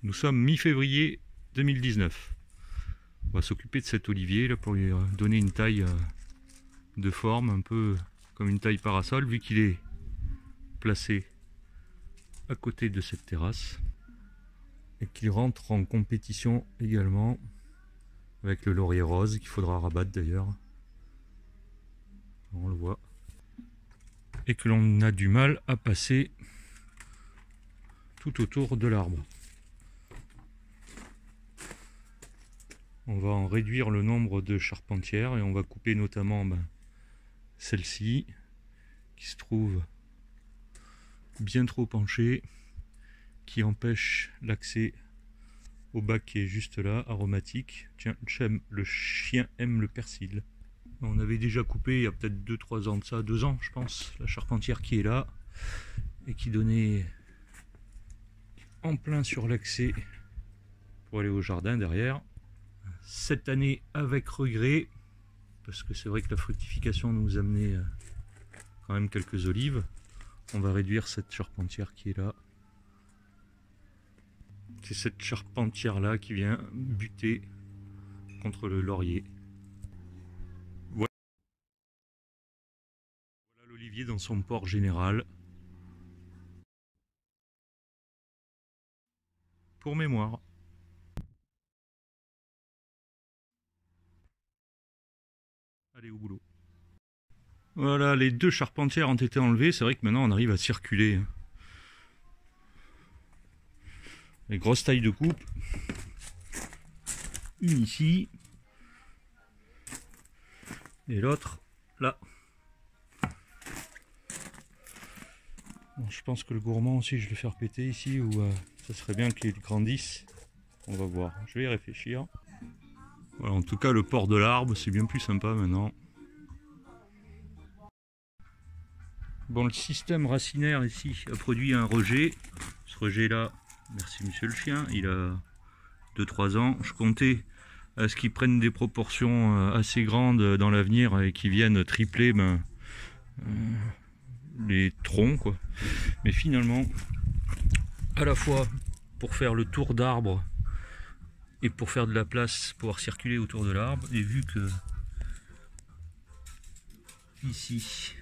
Nous sommes mi-février 2019. On va s'occuper de cet olivier là pour lui donner une taille de forme un peu comme une taille parasol, vu qu'il est placé à côté de cette terrasse et qu'il rentre en compétition également avec le laurier rose qu'il faudra rabattre d'ailleurs. On le voit. Et que l'on a du mal à passer tout autour de l'arbre. On va en réduire le nombre de charpentières et on va couper notamment celle-ci qui se trouve bien trop penchée, qui empêche l'accès au bac qui est juste là, aromatique. Tiens, le chien aime le persil. On avait déjà coupé il y a peut-être 2-3 ans de ça, 2 ans je pense, la charpentière qui est là et qui donnait en plein sur l'accès pour aller au jardin derrière. Cette année avec regret, parce que c'est vrai que la fructification nous amenait quand même quelques olives. On va réduire cette charpentière qui est là. C'est cette charpentière là qui vient buter contre le laurier. Voilà l'olivier dans son port général. Pour mémoire. Allez au boulot. Voilà, les 2 charpentières ont été enlevées. C'est vrai que maintenant on arrive à circuler. Les grosses tailles de coupe. Une ici. Et l'autre là. Bon, je pense que le gourmand aussi je vais le faire péter ici, ou ça serait bien qu'il grandisse. On va voir, je vais y réfléchir. Voilà, en tout cas le port de l'arbre c'est bien plus sympa maintenant. Bon, le système racinaire ici a produit un rejet. Ce rejet là, merci monsieur le chien, il a 2-3 ans. Je comptais à ce qu'il prenne des proportions assez grandes dans l'avenir et qu'il vienne tripler les troncs quoi. Mais finalement, à la fois pour faire le tour d'arbre et pour faire de la place, pouvoir circuler autour de l'arbre, et vu que ici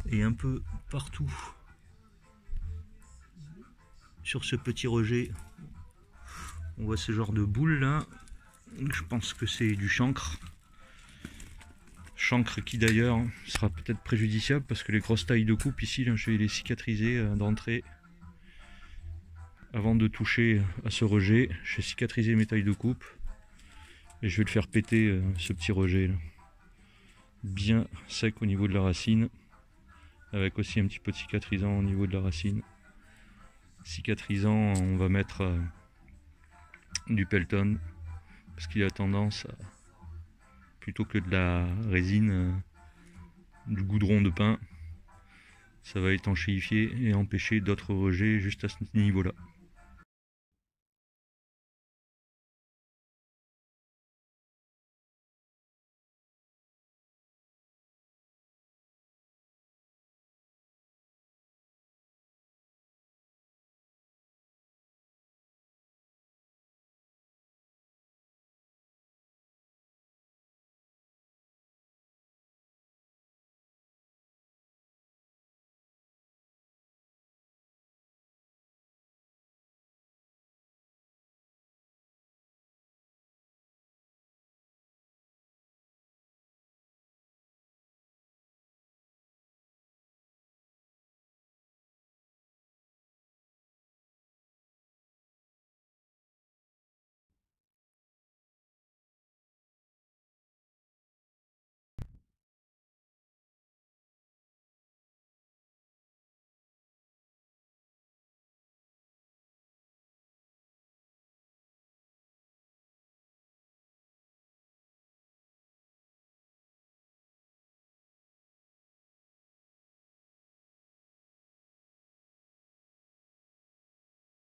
et un peu partout sur ce petit rejet on voit ce genre de boule là, je pense que c'est du chancre qui d'ailleurs sera peut-être préjudiciable parce que les grosses tailles de coupe ici là, je vais les cicatriser d'entrée avant de toucher à ce rejet. Je vais cicatriser mes tailles de coupe et je vais le faire péter ce petit rejet là, bien sec au niveau de la racine, avec aussi un petit peu de cicatrisant au niveau de la racine. Cicatrisant, on va mettre du Pelton parce qu'il a tendance à, plutôt que de la résine, du goudron de pin, ça va étanchéifier et empêcher d'autres rejets juste à ce niveau là.